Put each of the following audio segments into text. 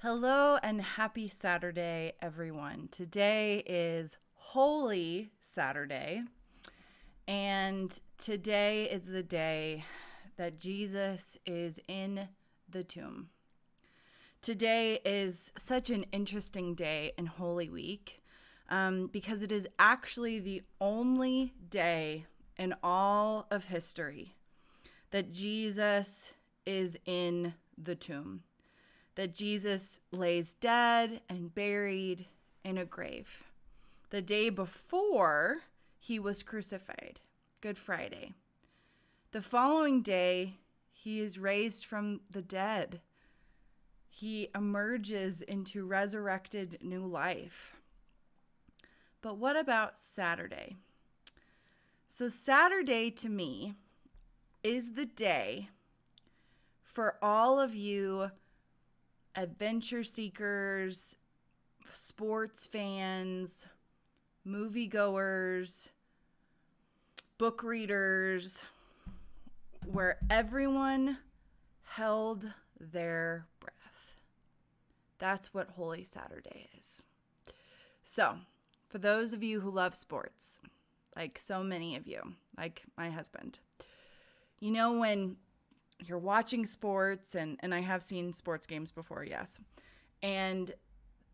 Hello and happy Saturday, everyone. Today is Holy Saturday, and today is the day that Jesus is in the tomb. Today is such an interesting day in Holy Week because it is actually the only day in all of history that Jesus is in the tomb. That Jesus lays dead and buried in a grave. The day before he was crucified, Good Friday. The following day, he is raised from the dead. He emerges into resurrected new life. But what about Saturday? So Saturday to me is the day for all of you adventure seekers, sports fans, moviegoers, book readers, where everyone held their breath. That's what Holy Saturday is. So, for those of you who love sports, like so many of you, like my husband, you know when you're watching sports, and I have seen sports games before, yes, and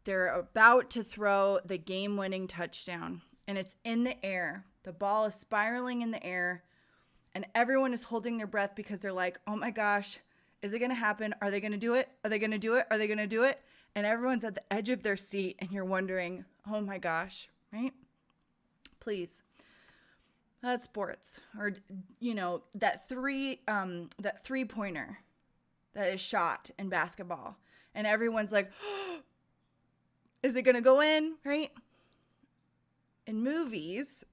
they're about to throw the game-winning touchdown, and it's in the air. The ball is spiraling in the air, and everyone is holding their breath because they're like, oh my gosh, is it going to happen? Are they going to do it? Are they going to do it? Are they going to do it? And everyone's at the edge of their seat, and you're wondering, oh my gosh, right? Please. That's sports, or that three-pointer that is shot in basketball, and everyone's like, oh, is it gonna go in? Right? In movies,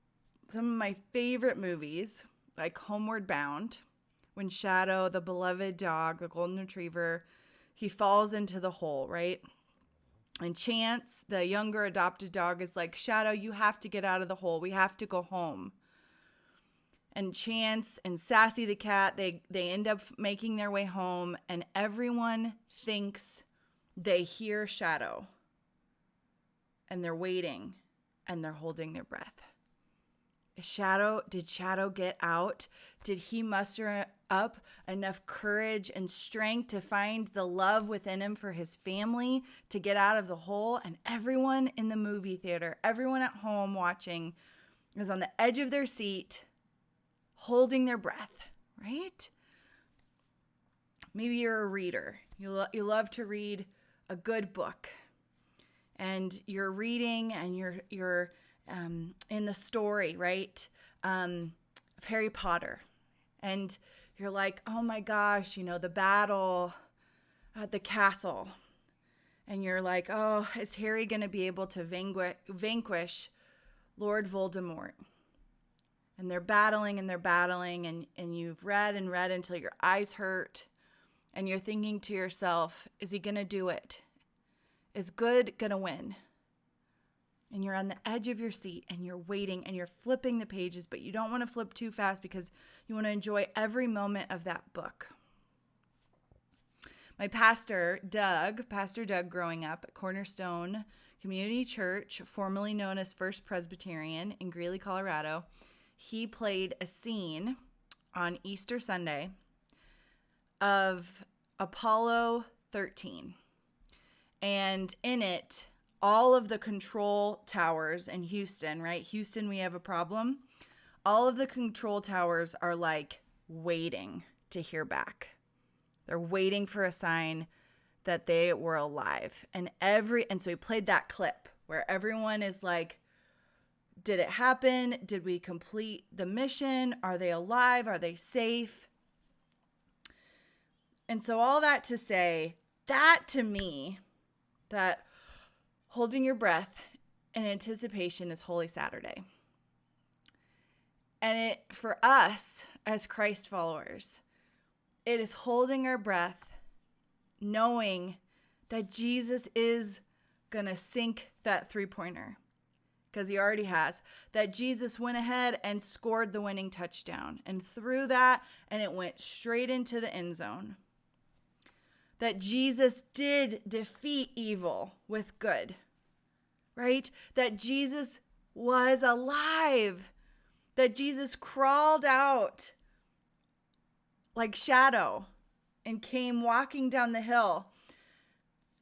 some of my favorite movies, like Homeward Bound, when Shadow, the beloved dog, the golden retriever, he falls into the hole, right? And Chance, the younger adopted dog, is like, Shadow, you have to get out of the hole. We have to go home. And Chance and Sassy the cat, they end up making their way home, and everyone thinks they hear Shadow. And they're waiting, and they're holding their breath. Did Shadow get out? Did he muster up enough courage and strength to find the love within him for his family to get out of the hole? And everyone in the movie theater, everyone at home watching, is on the edge of their seat, holding their breath, right? Maybe you're a reader. You love to read a good book, and you're reading, and you're in the story, right, of Harry Potter, and you're like, oh my gosh, the battle at the castle, and you're like, oh, is Harry going to be able to vanquish Lord Voldemort? And they're battling, and you've read and read until your eyes hurt, and you're thinking to yourself, is he going to do it? Is good going to win? And you're on the edge of your seat, and you're waiting, and you're flipping the pages, but you don't want to flip too fast because you want to enjoy every moment of that book. My Pastor Doug growing up at Cornerstone Community Church, formerly known as First Presbyterian in Greeley, Colorado, he played a scene on Easter Sunday of Apollo 13. And in it, all of the control towers in Houston, right? Houston, we have a problem. All of the control towers are like waiting to hear back. They're waiting for a sign that they were alive. And so he played that clip where everyone is like, did it happen? Did we complete the mission? Are they alive? Are they safe? And so all that to say, that to me, that holding your breath in anticipation is Holy Saturday. And it, for us as Christ followers, it is holding our breath, knowing that Jesus is going to sink that three-pointer. Because he already has, that Jesus went ahead and scored the winning touchdown and threw that, and it went straight into the end zone. that Jesus did defeat evil with good, right? That Jesus was alive, that Jesus crawled out like shadow and came walking down the hill.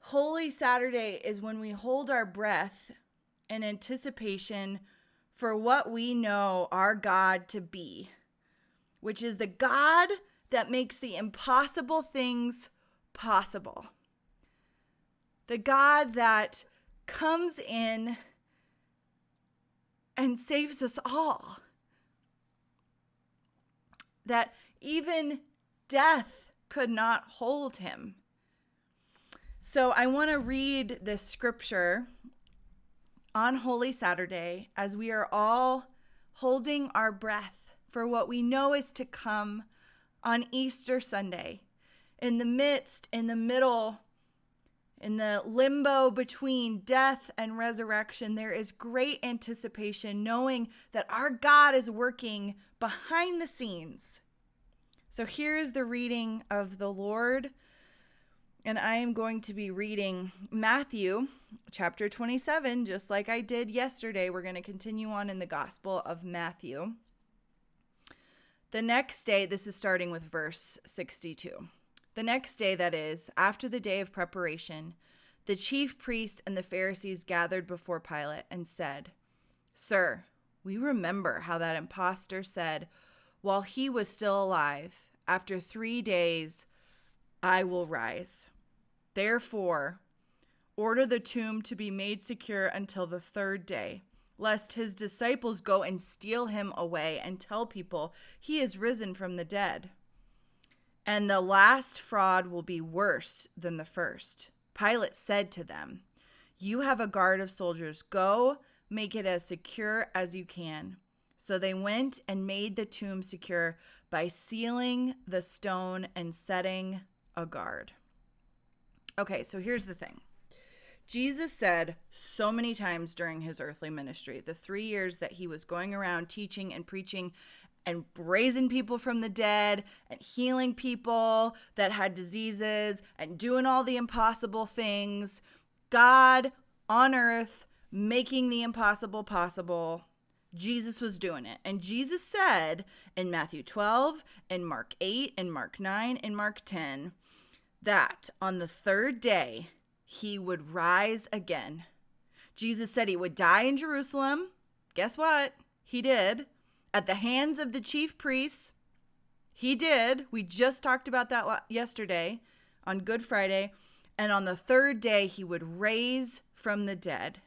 Holy Saturday is when we hold our breath in anticipation for what we know our God to be, which is the God that makes the impossible things possible. The God that comes in and saves us all. That even death could not hold him. So I want to read this scripture on Holy Saturday as we are all holding our breath for what we know is to come on Easter Sunday. In the midst, in the middle, in the limbo between death and resurrection, there is great anticipation, knowing that our God is working behind the scenes. So here is the reading of the Lord, and I am going to be reading Matthew chapter 27, just like I did yesterday. We're going to continue on in the Gospel of Matthew. The next day, this is starting with verse 62. The next day, that is, after the day of preparation, the chief priests and the Pharisees gathered before Pilate and said, "Sir, we remember how that impostor said, while he was still alive, after 3 days, I will rise. Therefore, order the tomb to be made secure until the 3rd day, lest his disciples go and steal him away and tell people he is risen from the dead. And the last fraud will be worse than the first." Pilate said to them, "You have a guard of soldiers. Go, make it as secure as you can." So they went and made the tomb secure by sealing the stone and setting a guard. Okay, so here's the thing. Jesus said so many times during his earthly ministry, the 3 years that he was going around teaching and preaching and raising people from the dead and healing people that had diseases and doing all the impossible things, God on earth making the impossible possible. Jesus was doing it. And Jesus said in Matthew 12, in Mark 8, in Mark 9, in Mark 10, that on the 3rd day, he would rise again. Jesus said he would die in Jerusalem. Guess what? He did. At the hands of the chief priests. He did. We just talked about that yesterday on Good Friday. And on the 3rd day, he would raise from the dead.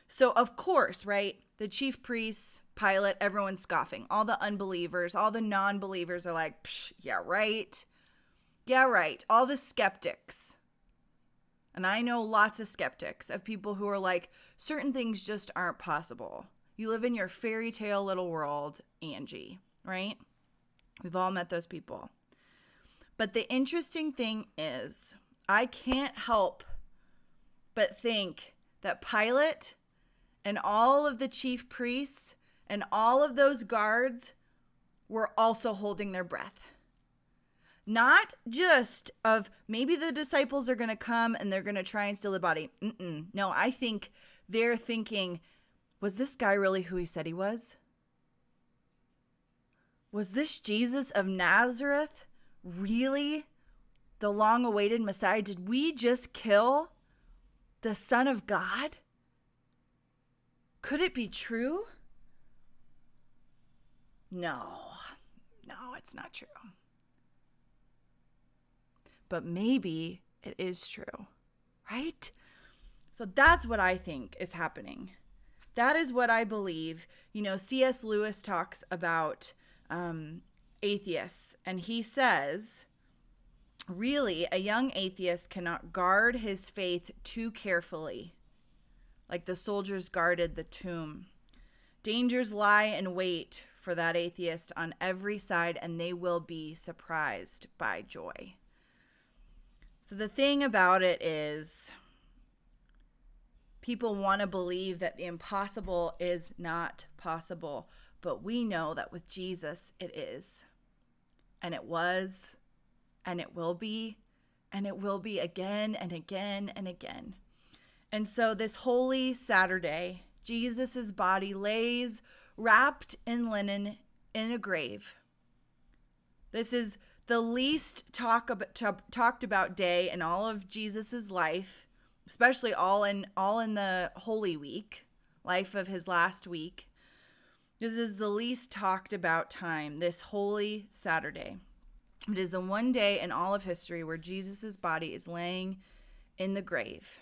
So, of course, right, the chief priests, Pilate, everyone's scoffing. All the unbelievers, all the non-believers are like, psh, yeah, right. Yeah, right. All the skeptics. And I know lots of skeptics, of people who are like, certain things just aren't possible. You live in your fairy tale little world, Angie, right? We've all met those people. But the interesting thing is, I can't help but think that Pilate and all of the chief priests and all of those guards were also holding their breath. Not just of maybe the disciples are going to come and they're going to try and steal the body. No, I think they're thinking, was this guy really who he said he was? Was this Jesus of Nazareth really the long-awaited Messiah? Did we just kill the Son of God? Could it be true? No, it's not true. But maybe it is true, right? So that's what I think is happening. That is what I believe. You know, C.S. Lewis talks about atheists, and he says, really, a young atheist cannot guard his faith too carefully, like the soldiers guarded the tomb. Dangers lie in wait for that atheist on every side, and they will be surprised by joy. So the thing about it is, people want to believe that the impossible is not possible, but we know that with Jesus it is, and it was, and it will be, And it will be again and again and again. And so this Holy Saturday, Jesus' body lays wrapped in linen in a grave. This is the least talked about day in all of Jesus' life, especially all in the Holy Week, life of his last week. This is the least talked about time, this Holy Saturday. It is the one day in all of history where Jesus' body is laying in the grave,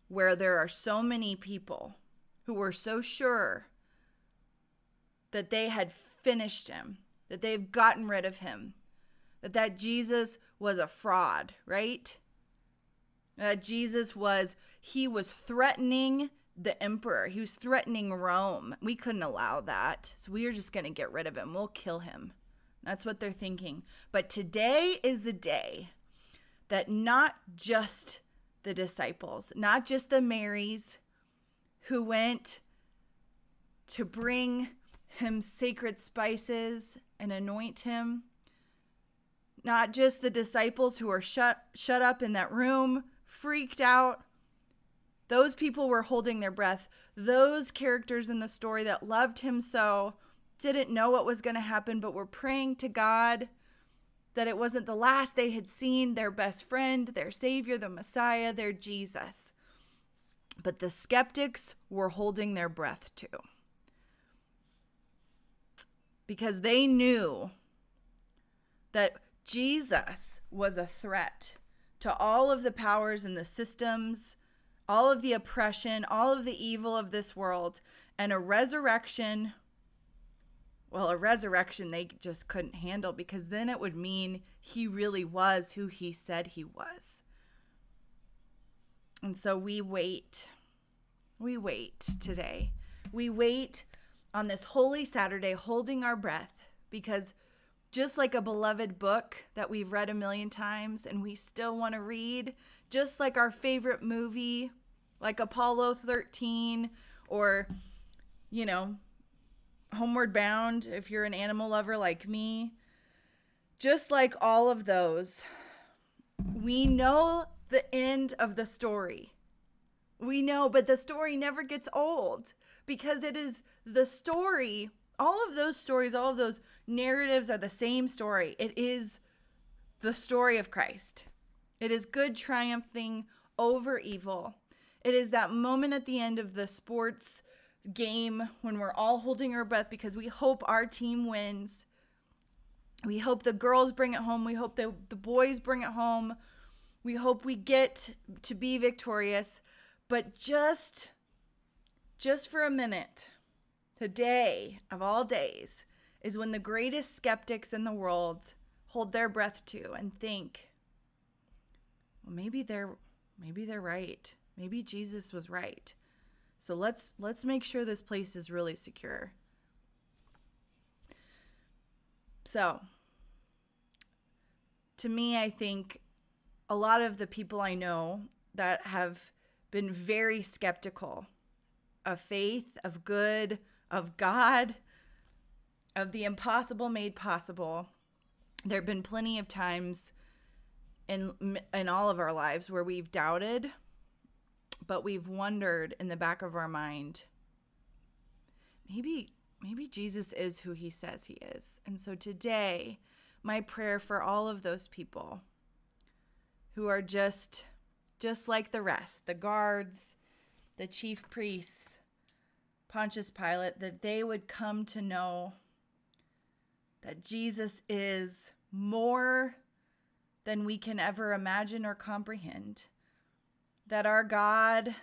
where there are so many people who were so sure that they had finished him, that they've gotten rid of him, that Jesus was a fraud, right? That Jesus was threatening the emperor. He was threatening Rome. We couldn't allow that. So we are just going to get rid of him. We'll kill him. That's what they're thinking. But today is the day that not just the disciples, not just the Marys who went to bring him sacred spices and anoint him, not just the disciples who are shut up in that room, freaked out. Those people were holding their breath. Those characters in the story that loved him so didn't know what was going to happen, but were praying to God that it wasn't the last they had seen their best friend, their Savior, the Messiah, their Jesus. But the skeptics were holding their breath too, because they knew that Jesus was a threat to all of the powers and the systems, all of the oppression, all of the evil of this world, and a resurrection they just couldn't handle, because then it would mean he really was who he said he was. And so we wait. We wait today. We wait on this Holy Saturday, holding our breath, because just like a beloved book that we've read a million times and we still want to read, just like our favorite movie, like Apollo 13, or, Homeward Bound, if you're an animal lover like me, just like all of those, we know the end of the story. We know, but the story never gets old, because it is the story. All of those stories, all of those narratives are the same story. It is the story of Christ. It is good triumphing over evil. It is that moment at the end of the sports game when we're all holding our breath because we hope our team wins. We hope the girls bring it home. We hope the boys bring it home. We hope we get to be victorious. But just for a minute, today of all days is when the greatest skeptics in the world hold their breath to and think, well, maybe they're right. Maybe Jesus was right. So let's make sure this place is really secure. So, to me, I think a lot of the people I know that have been very skeptical of faith, of good, of God, of the impossible made possible, there have been plenty of times in all of our lives where we've doubted, but we've wondered in the back of our mind, maybe Jesus is who he says he is. And so today, my prayer for all of those people who are just like the rest, the guards, the chief priests, Pontius Pilate, that they would come to know that Jesus is more than we can ever imagine or comprehend. That our God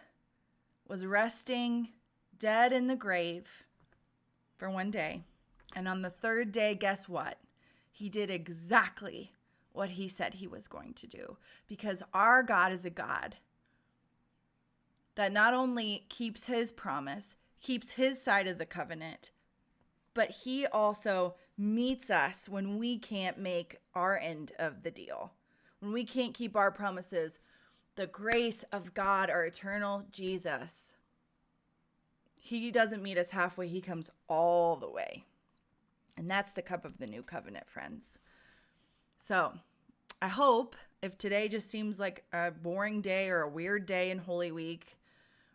was resting dead in the grave for one day. And on the third day, guess what? He did exactly what he said he was going to do. Because our God is a God that not only keeps his promise, keeps his side of the covenant, but he also meets us when we can't make our end of the deal. When we can't keep our promises. The grace of God, our eternal Jesus, he doesn't meet us halfway. He comes all the way. And that's the cup of the new covenant, friends. So I hope if today just seems like a boring day or a weird day in Holy Week,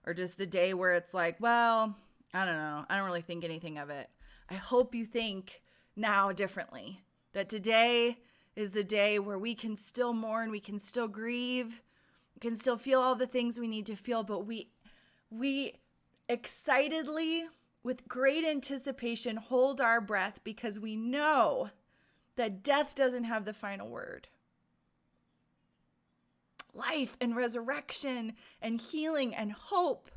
or just the day where it's like, well, I don't know, I don't really think anything of it. I hope you think now differently, that today is the day where we can still mourn, we can still grieve, we can still feel all the things we need to feel, but we excitedly, with great anticipation, hold our breath because we know that death doesn't have the final word. Life and resurrection and healing and hope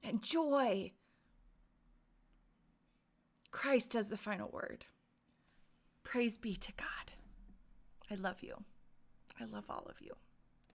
and joy. Christ has the final word. Praise be to God. I love you. I love all of you.